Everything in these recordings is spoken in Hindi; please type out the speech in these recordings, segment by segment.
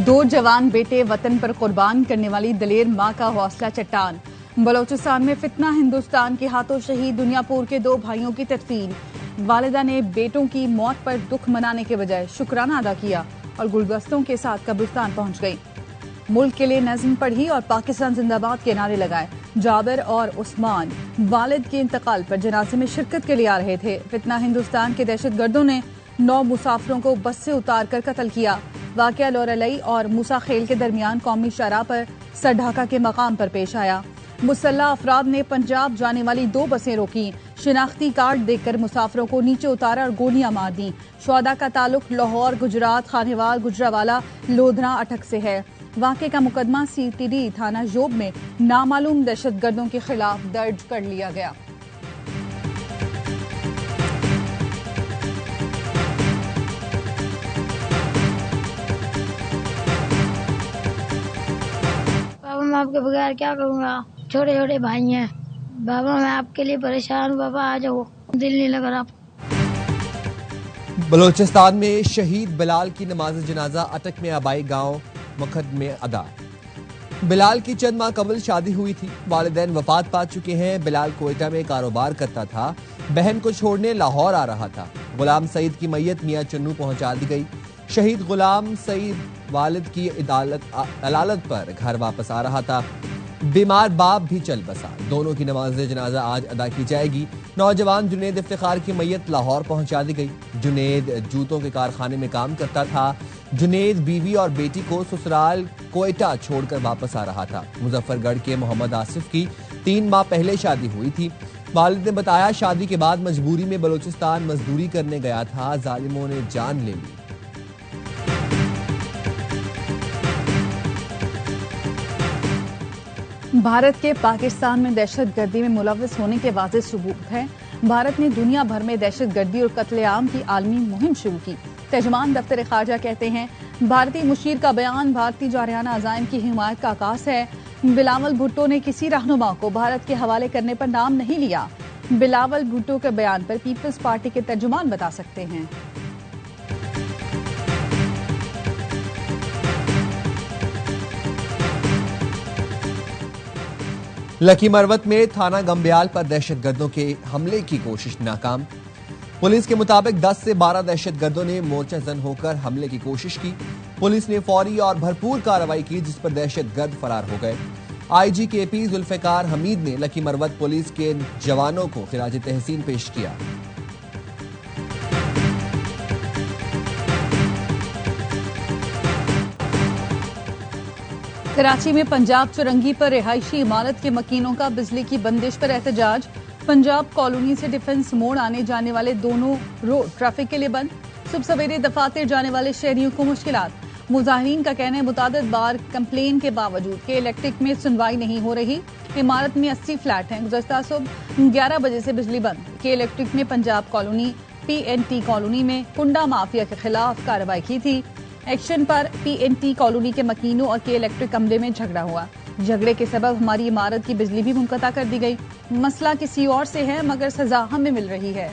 दो जवान बेटे वतन पर कुर्बान करने वाली दलेर मां का हौसला चट्टान। बलोचिस्तान में फितना, हिंदुस्तान के हाथों शहीद दुनियापुर के दो भाइयों की तदफीन। वालिदा ने बेटों की मौत पर दुख मनाने के बजाय शुक्राना अदा किया और गुलदस्तों के साथ कब्रिस्तान पहुंच गई। मुल्क के लिए नज़्म पढ़ी और पाकिस्तान जिंदाबाद के नारे लगाए। जाबिर और उस्मान वालिद के इंतकाल पर जनाजे में शिरकत के लिए आ रहे थे। फितना, हिंदुस्तान के दहशतगर्दों ने 9 मुसाफिरों को बस से उतार कर कत्ल किया। वाकया लोरलई और मूसा खेल के दरमियान कौमी शाहराह पर सरढाका के मकाम पर पेश आया। मुसल्लह अफराद ने पंजाब जाने वाली 2 बसें रोकी। शिनाख्ती कार्ड देकर मुसाफिरों को नीचे उतारा और गोलियां मार दी। शुहदा का ताल्लुक लाहौर, गुजरात, खानेवाल, गुजरावाला, लोधरा, अटक से है। वाकये का मुकदमा CTD थाना जोब में नामालूम दहशतगर्दों के खिलाफ दर्ज कर लिया गया। बाबा, मैं आपके बगैर क्या करूँगा? छोटे छोटे भाई हैं। बाबा, मैं आपके लिए परेशान हूँ। बाबा, आ जाओ, दिल नहीं लग रहा। बलोचिस्तान में शहीद बिलाल की नमाज जनाजा अटक में आबाई गांव मखद में अदा। बिलाल की चंद माह कबल शादी हुई थी। वालिदैन वफात पा चुके हैं। बिलाल कोयटा में कारोबार करता था। बहन को छोड़ने लाहौर आ रहा था। गुलाम सईद की मैयत मियां चन्नू पहुंचा दी गई। शहीद गुलाम सईद वालिद की अदालत पर घर वापस आ रहा था। बीमार बाप भी चल बसा। दोनों की नमाज जनाजा आज अदा की जाएगी। नौजवान जुनेद इफ्तिखार की मैयत लाहौर पहुंचा दी गई। जुनेद जूतों के कारखाने में काम करता था। जुनेद बीवी और बेटी को ससुराल कोयटा छोड़कर वापस आ रहा था। मुजफ्फरगढ़ के मोहम्मद आसिफ की 3 माह पहले शादी हुई थी। वालिद ने बताया, शादी के बाद मजबूरी में बलोचिस्तान मजदूरी करने गया था। जालिमों ने जान ले ली। भारत के पाकिस्तान में दहशतगर्दी में मुलव्वस होने के वाज़ेह सबूत हैं। भारत ने दुनिया भर में दहशतगर्दी और कत्लेआम की आलमी मुहिम शुरू की। तर्जुमान दफ्तर खारजा कहते हैं, भारतीय मुशीर का बयान भारतीय जारहाना अज़ाइम की हिमायत का आगाज है। बिलावल भुट्टो ने किसी रहनुमा को भारत के हवाले करने पर नाम नहीं लिया। बिलावल भुट्टो के बयान पर पीपल्स पार्टी के तर्जुमान बता सकते हैं। लकी मरवत में थाना गंब्याल पर दहशतगर्दों के हमले की कोशिश नाकाम। पुलिस के मुताबिक 10 से 12 दहशतगर्दों ने मोर्चा जन होकर हमले की कोशिश की। पुलिस ने फौरी और भरपूर कार्रवाई की, जिस पर दहशतगर्द फरार हो गए। IG KP जुल्फिकार हमीद ने लकी मरवत पुलिस के जवानों को खिराज तहसीन पेश किया। कराची में पंजाब चुरंगी पर रिहायशी इमारत के मकीनों का बिजली की बंदिश पर एहतजाज। पंजाब कॉलोनी से डिफेंस मोड़ आने जाने वाले दोनों रोड ट्रैफिक के लिए बंद। सुबह सवेरे दफातर जाने वाले शहरियों को मुश्किलात। मुजाहिरीन का कहना है, मुतादिद बार कंप्लेन के बावजूद के इलेक्ट्रिक में सुनवाई नहीं हो रही। इमारत में 80 फ्लैट हैं। गुज़श्ता सुबह 11 बजे से बिजली बंद। के इलेक्ट्रिक ने पंजाब कॉलोनी PNT कॉलोनी में कुंडा माफिया के खिलाफ कार्रवाई की थी। एक्शन पर PNT कॉलोनी के मकीनों और के इलेक्ट्रिक अमले में झगड़ा हुआ। झगड़े के सबब हमारी इमारत की बिजली भी मुनक़ता कर दी गई। मसला किसी और से है, मगर सजा हमें मिल रही है।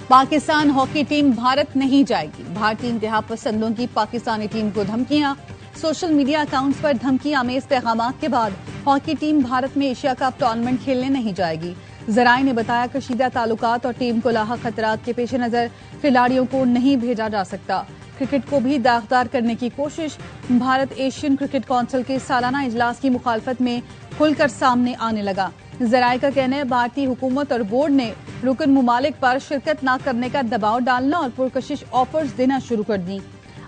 पाकिस्तान हॉकी टीम भारत नहीं जाएगी। भारतीय इंतहा पसंदों की पाकिस्तानी टीम को धमकियां। सोशल मीडिया अकाउंट्स पर धमकी आमेज पैगाम के बाद हॉकी टीम भारत में एशिया कप टूर्नामेंट खेलने नहीं जाएगी। जराए ने बताया, कशीदा ताल्लुकात और टीम को लाहक खतरात के पेश नजर खिलाड़ियों को नहीं भेजा जा सकता। क्रिकेट को भी दागदार करने की कोशिश। भारत एशियन क्रिकेट काउंसिल के सालाना इजलास की मुखालफत में खुलकर सामने आने लगा। जराए का कहना है, भारतीय हुकूमत और बोर्ड ने रुकन मुमालिक पर शिरकत न करने का दबाव डालना और पुरकशिश ऑफर्स देना शुरू कर दी।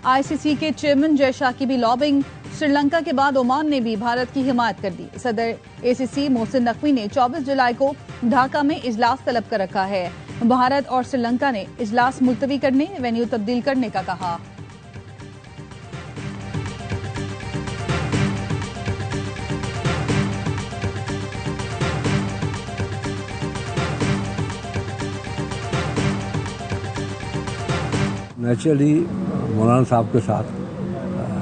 ICC के चेयरमैन जय शाह की भी लॉबिंग। श्रीलंका के बाद ओमान ने भी भारत की हिमायत कर दी। सदर ACC मोहसिन नकवी ने 24 जुलाई को ढाका में इजलास तलब कर रखा है। भारत और श्रीलंका ने इजलास मुलतवी करने, वेन्यू तब्दील करने का कहा। नेचुरली मौलाना साहब के साथ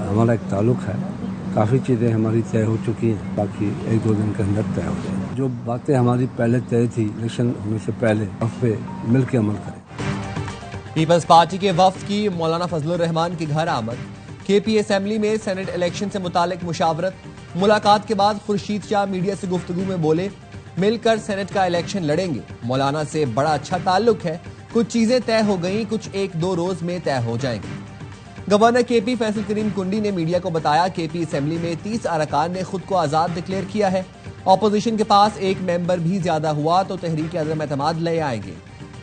हमारा एक ताल्लुक़ है। काफ़ी चीज़ें हमारी तय हो चुकी हैं, बाकी 1-2 दिन के अंदर तय हो जाएंगी। जो बातें हमारी पहले तय थी इलेक्शन होने से पहले, उस पे मिल के अमल करें। पीपल्स पार्टी के वफ्द की मौलाना फजलुर रहमान के घर आमद, केपी असेंबली में सेनेट इलेक्शन से मुतालिक मुशावरत। मुलाकात के बाद खुर्शीद शाह मीडिया से गुफ्तगू में बोले, मिलकर सेनेट का इलेक्शन लड़ेंगे। मौलाना से बड़ा अच्छा ताल्लुक है, कुछ चीजें तय हो गई, कुछ 1-2 रोज में तय हो जाएंगी। गवर्नर केपी फैसल करीम कुंडी ने मीडिया को बताया, केपी असेंबली में 30 अरकान ने खुद को आजाद डिक्लेयर किया है। ऑपोजिशन के पास एक मेंबर भी ज्यादा हुआ तो तहरीक अदम एतमाद ले आएंगे।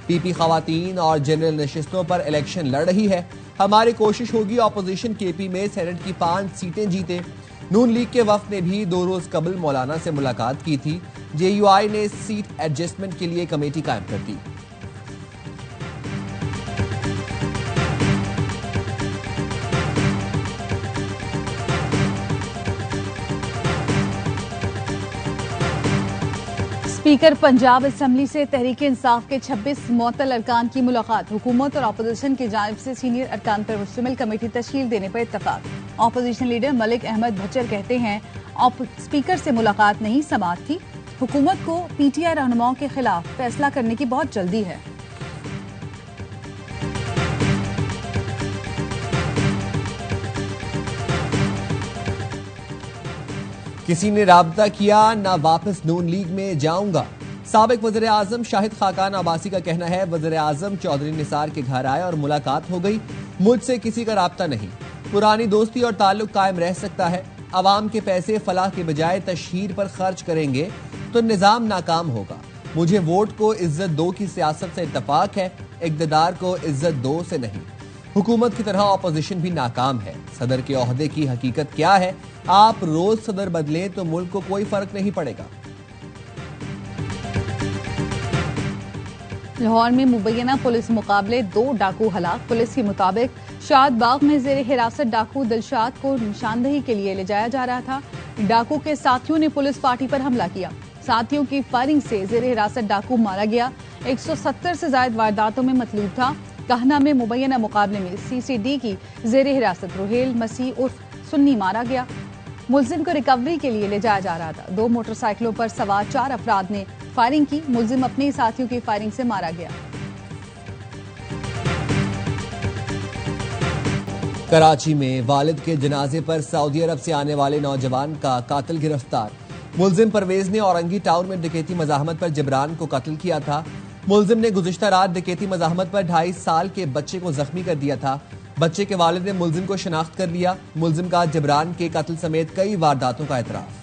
पीपी खवातीन और जनरल नशिस्तों पर इलेक्शन लड़ रही है। हमारी कोशिश होगी ऑपोजिशन केपी में सेनेट की 5 सीटें जीते। नून लीग के वफ्द ने भी 2 रोज कबल मौलाना से मुलाकात की थी। जेयूआई ने सीट एडजस्टमेंट के लिए कमेटी कायम कर दी। स्पीकर पंजाब असेंबली से तहरीक इंसाफ के 26 मुअत्तल अरकान की मुलाकात। हुकूमत और अपोजिशन की जानिब से सीनियर अरकान पर मुश्तमिल कमेटी तश्कील देने पर इत्तफाक। अपोजिशन लीडर मलिक अहमद भच्चर कहते हैं, स्पीकर से मुलाकात नहीं समाअत थी। हुकूमत को पीटीआई रहनुमाओं के खिलाफ फैसला करने की बहुत जल्दी है। किसी ने राब्ता किया ना वापस नून लीग में जाऊंगा। साबिक वज़ीर आज़म शाहिद खाकान अब्बासी का कहना है, वज़ीर आज़म चौधरी निसार के घर आए और मुलाकात हो गई, मुझसे किसी का राब्ता नहीं। पुरानी दोस्ती और ताल्लुक कायम रह सकता है। अवाम के पैसे फलाह के बजाय तशहीर पर खर्च करेंगे तो निजाम नाकाम होगा। मुझे वोट को इज्जत दो की सियासत से इत्तफाक है, इक़्तिदार को इज्जत दो से नहीं। हुकूमत की तरह ऑपोजिशन भी नाकाम है। सदर के ओहदे की हकीकत क्या है? आप रोज सदर बदलें तो मुल्क को कोई फर्क नहीं पड़ेगा। लाहौर में मुबैना पुलिस मुकाबले 2 डाकू हलाक। पुलिस के मुताबिक शाद बाग में जेर हिरासत डाकू दिलशाद को निशानदही के लिए ले जाया जा रहा था। डाकू के साथियों ने पुलिस पार्टी पर हमला किया। साथियों की फायरिंग से जेर हिरासत डाकू मारा गया। 170 से ज्यादा वारदातों में मतलूब था। कहना में मुबैना मुकाबले में सीसीडी की जेर हिरासत रुहेल मसीह उर्फ सुन्नी मारा गया। मुलजिम को रिकवरी के लिए ले जाया जा रहा था। 2 मोटरसाइकिलों पर सवार 4 अफराद ने फायरिंग की। मुलजिम अपने साथियों की फायरिंग से मारा गया। कराची में वालिद के जनाजे पर सऊदी अरब से आने वाले नौजवान का कातिल गिरफ्तार। मुलजिम परवेज ने औरंगी टाउन में डकैती मज़ाहमत पर जबरान को कत्ल किया था। मुलजिम ने गुज़िश्ता रात डकैती मज़ाहमत पर 2.5 साल के बच्चे को जख्मी कर दिया था। बच्चे के वालिद ने मुलजिम को शनाख्त कर लिया। मुलजिम का जबरान के कत्ल समेत कई वारदातों का एतराफ।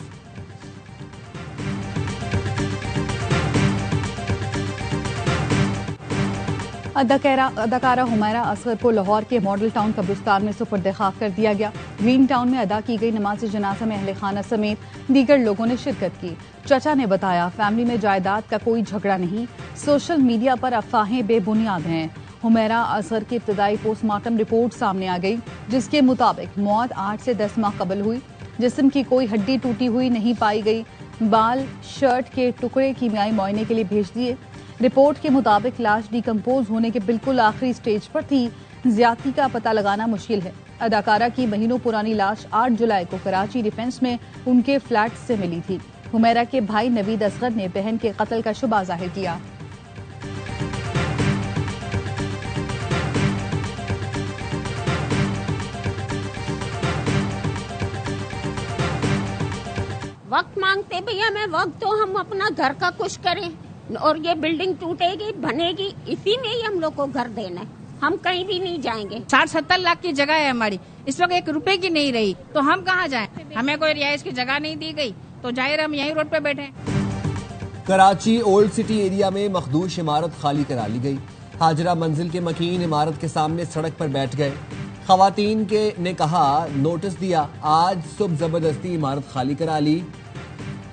अदाकारा हुमैरा असगर को लाहौर के मॉडल टाउन कब्रिस्तान में सुपुर्द खाक कर दिया गया। ग्रीन टाउन में अदा की गई नमाज जनाजा में अहले खाना समेत दीगर लोगों ने शिरकत की। चचा ने बताया, फैमिली में जायदाद का कोई झगड़ा नहीं, सोशल मीडिया पर अफवाहें बेबुनियाद हैं। हुमैरा असगर की इब्तदाई पोस्टमार्टम रिपोर्ट सामने आ गई, जिसके मुताबिक मौत 8 से 10 माह कबल हुई। जिस्म की कोई हड्डी टूटी हुई नहीं पाई गई। बाल, शर्ट के टुकड़े कीमियाई मुआयने के लिए भेज दिए। रिपोर्ट के मुताबिक लाश डिकम्पोज होने के बिल्कुल आखिरी स्टेज पर थी। ज्यादती का पता लगाना मुश्किल है। अदाकारा की महीनों पुरानी लाश 8 जुलाई को कराची डिफेंस में उनके फ्लैट से मिली थी। हुमैरा के भाई नवीद असगर ने बहन के कत्ल का शुबा जाहिर किया। वक्त मांगते भैया, मैं वक्त तो हम अपना घर का कुछ करें, और ये बिल्डिंग टूटेगी बनेगी, इसी में ही हम लोग को घर देना है। हम कहीं भी नहीं जाएंगे। 60-70 लाख की जगह है हमारी, इस वक्त 1 रुपए की नहीं रही, तो हम कहाँ जाएं? हमें कोई रिहाइश की जगह नहीं दी गई, तो जाहिर हम यहीं रोड पे बैठे। कराची ओल्ड सिटी एरिया में मखदूश इमारत खाली करा ली गई। हाजरा मंजिल के मकीन इमारत के सामने सड़क पर बैठ गए। खवातीन के ने कहा, नोटिस दिया, आज सुबह जबरदस्ती इमारत खाली करा ली,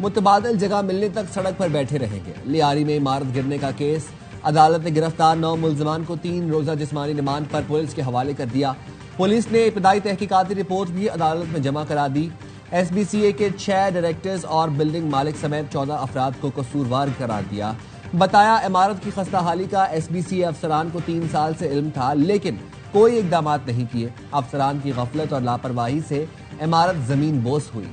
मुतबादल जगह मिलने तक सड़क पर बैठे रहेंगे। लियारी में इमारत गिरने का केस। अदालत ने गिरफ्तार 9 मुलजमान को 3 रोजा जिस्मानी रिमांड पर पुलिस के हवाले कर दिया। पुलिस ने इब्तदाई तहकीकाती रिपोर्ट भी अदालत में जमा करा दी। SBCA के 6 डायरेक्टर्स और बिल्डिंग मालिक समेत 14 अफराद को कसूरवार करार दिया। बताया, इमारत की खस्ताहाली का SBCA अफसरान को 3 साल से इल्म था, लेकिन कोई इकदाम नहीं किए। अफसरान की गफलत और लापरवाही से इमारत जमीन बोस हुई।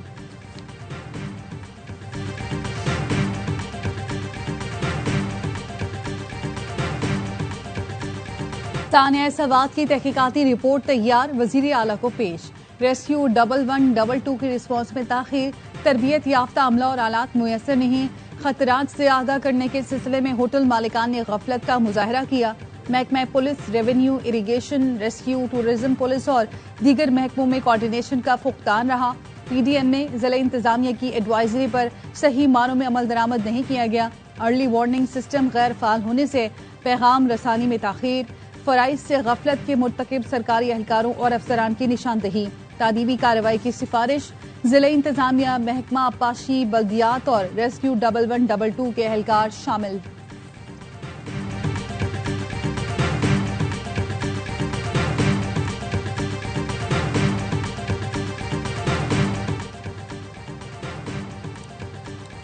तानिया सवात की तहकीकाती रिपोर्ट तैयार, वजीर आला को पेश। रेस्क्यू 1122 की रिस्पॉन्स में ताखीर, तरबियत याफ्ता अमला और आलात मुयसर नहीं, खतरात से आगाह करने के सिलसिले में होटल मालिकान ने गफलत का मुजाहरा किया। महकमा police, revenue, irrigation, rescue, tourism police और दीगर महकमों में कोऑर्डिनेशन का फुकदान रहा। पीडीएम में जिला इंतजामिया की एडवाइजरी पर सही मानों में अमल दरामद नहीं किया गया। अर्ली वार्निंग सिस्टम गैर फाल होने से पैगाम रसानी में ताखीर, फराइज से गफलत के मुर्तकिब सरकारी एहलकारों और अफसरान की निशानदही, तादीबी कार्रवाई की सिफारिश। जिला इंतजामिया, महकमा आबपाशी, बल्दियात और रेस्क्यू 1122 के एहलकार शामिल।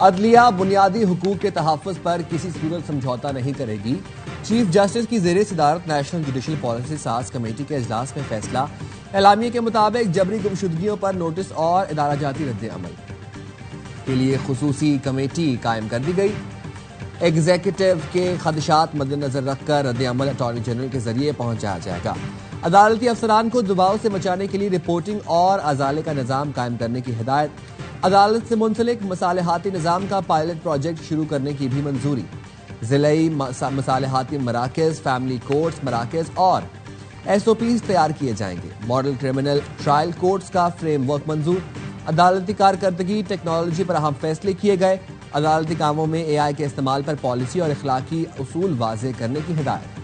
अदलिया बुनियादी हुकूक के तहफ़्फ़ुज़ पर किसी सूरत समझौता नहीं करेगी। चीफ जस्टिस की ज़ेरे सदारत नेशनल जुडिशल पॉलिसी साज कमेटी के इजलास में फैसला। एलामिया के मुताबिक जबरी गुमशुदगियों पर नोटिस और इदारा जाती रद्द अमल के लिए खुसूसी कमेटी कायम कर दी गई। एग्जीक्यूटिव के खदशात मद्देनजर रखकर रद्द अमल अटॉर्नी जनरल के जरिए पहुंचाया जाएगा। अदालती अफसरान को दबाव से बचाने के लिए रिपोर्टिंग और अजाले का निज़ाम कायम करने की हिदायत। अदालत से मुंसलिक मसालहाती निज़ाम का पायलट प्रोजेक्ट शुरू करने की भी मंजूरी। जिलाई मसालहाती मराकज़, फैमिली कोर्ट्स मराकज़ और SOPs तैयार किए जाएंगे। मॉडल क्रिमिनल ट्रायल कोर्ट्स का फ्रेमवर्क मंजूर। अदालती कारकर्दगी टेक्नोलॉजी पर अहम फैसले किए गए। अदालती कामों में AI के इस्तेमाल पर पॉलिसी और इखलाकी उसूल वाज़े करने की हिदायत।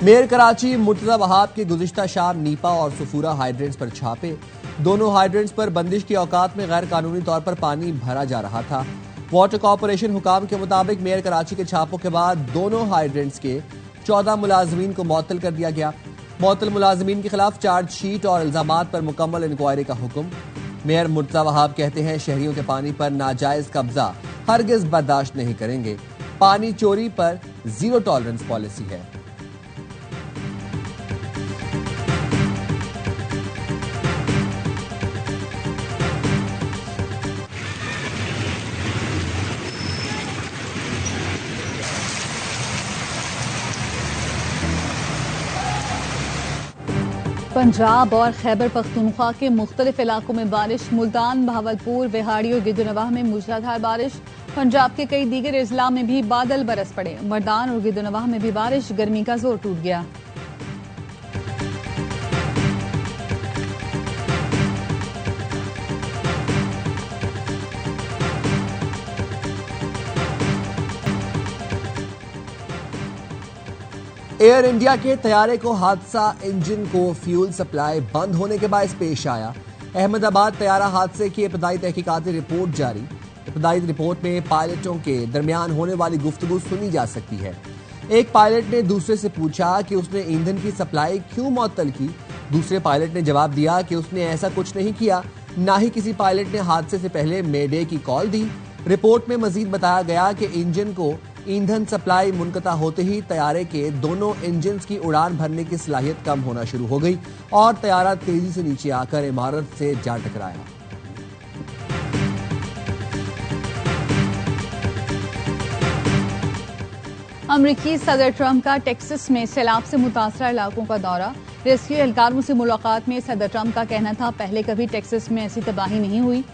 मेयर कराची मुर्तज़ा वहाब के गुज़िश्ता शाम नीपा और सफूरा हाइड्रेंट्स पर छापे। दोनों हाइड्रेंट्स पर बंदिश की औकात में गैर कानूनी तौर पर पानी भरा जा रहा था। वाटर कॉरपोरेशन हुकाम के मुताबिक मेयर कराची के छापों के बाद दोनों हाइड्रेंट्स के 14 मुलाजमीन को मुअत्तल कर दिया गया। मुअत्तल मुलाजमीन के खिलाफ चार्जशीट और इल्जामात पर मुकम्मल इंक्वायरी का हुक्म। मेयर मुर्तज़ा वहाब कहते हैं शहरियों के पानी पर नाजायज कब्जा हरगिज बर्दाश्त नहीं करेंगे। पानी चोरी पर जीरो टॉलरेंस पॉलिसी है। पंजाब और खैबर पख्तूनख्वा के मुख्तलिफ इलाकों में बारिश। मुल्तान, बहावलपुर, विहाड़ी और गिद्दनवाह में मूसलाधार बारिश। पंजाब के कई दीगर अजला में भी बादल बरस पड़े। मर्दान और गिद्दनवाह में भी बारिश, गर्मी का जोर टूट गया। एयर इंडिया के तैयारे को हादसा, इंजन को फ्यूल सप्लाई बंद होने के बायस पेश आया। अहमदाबाद तैयारा हादसे की इब्तदाई तहकीकाती रिपोर्ट जारी। इब्तदाई रिपोर्ट में पायलटों के दरमियान होने वाली गुफ्तगू सुनी जा सकती है। एक पायलट ने दूसरे से पूछा कि उसने ईंधन की सप्लाई क्यों मुअत्तल की। दूसरे पायलट ने जवाब दिया कि उसने ऐसा कुछ नहीं किया। ना ही किसी पायलट ने हादसे से पहले मेडे की कॉल दी। रिपोर्ट में मजीद बताया गया कि इंजन को ईंधन सप्लाई मुनक़ता होते ही तैयारे के दोनों इंजन की उड़ान भरने की सलाहियत कम होना शुरू हो गई और तैयारा तेजी से नीचे आकर इमारत से जा टकराया। अमरीकी सदर ट्रंप का टेक्सास में सैलाब से मुतासरा इलाकों का दौरा। रेस्क्यू एहलकारों से मुलाकात में सदर ट्रंप का कहना था पहले कभी टेक्सास में ऐसी तबाही नहीं हुई।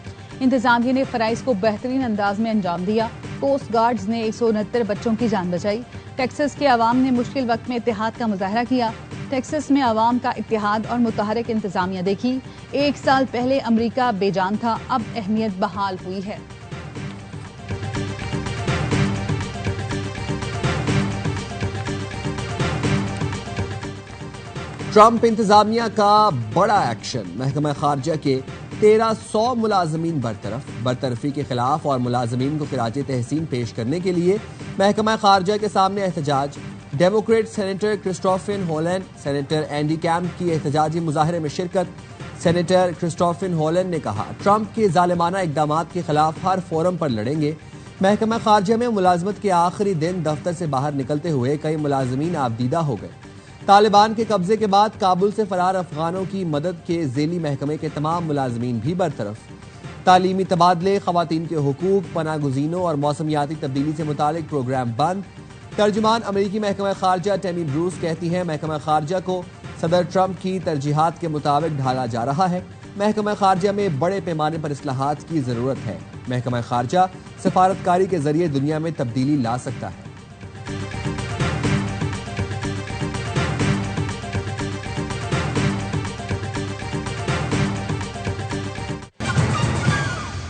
इंतजामिया ने फराइज को बेहतरीन अंदाज में अंजाम दिया। कोस्ट गार्ड्स ने 169 बच्चों की जान बचाई। टेक्सास के अवाम ने मुश्किल वक्त में इत्तेहाद का मुजाहरा किया। टेक्सास में अवाम का इत्तेहाद और मुतहरिक इंतजामिया देखी। 1 साल पहले अमरीका बेजान था, अब अहमियत बहाल हुई है। ट्रंप इंतजामिया का बड़ा एक्शन। महकमा खारजा के 1300 मुलाजमीन बरतरफी के खिलाफ और मुलाजमीन को खिराज तहसीन पेश करने के लिए महकमा खारजा के सामने एहतजाज। Democrat senator Christopher Holland, senator Andy कैम्प की एहतजाजी मुजाहरे में शिरकत। सेनेटर क्रिस्टोफिन होलैंड ने कहा ट्रंप के जालिमाना इकदामात के खिलाफ हर फोरम पर लड़ेंगे। महकमा खारजा में मुलाजमत के आखिरी दिन दफ्तर से बाहर निकलते हुए कई मुलाजमीन आबदीदा हो गए। तालिबान के कब्जे के बाद काबुल से फरार अफगानों की मदद के ज़ेली महकमे के तमाम मुलाजमीन भी बरतरफ। तालीमी तबादले, खवातीन के हुकूक, पनागुज़ीनों और मौसमियाती तब्दीली से मुतालिक प्रोग्राम बंद। तर्जुमान अमरीकी महकमा खारजा टेमी ब्रूस कहती हैं महकमा खारजा को सदर ट्रंप की तरजीहात के मुताबिक ढाला जा रहा है। महकमा खारजा में बड़े पैमाने पर इस्लाहात की जरूरत है। महकमा खारजा सफारतकारी के जरिए दुनिया में तब्दीली ला सकता है।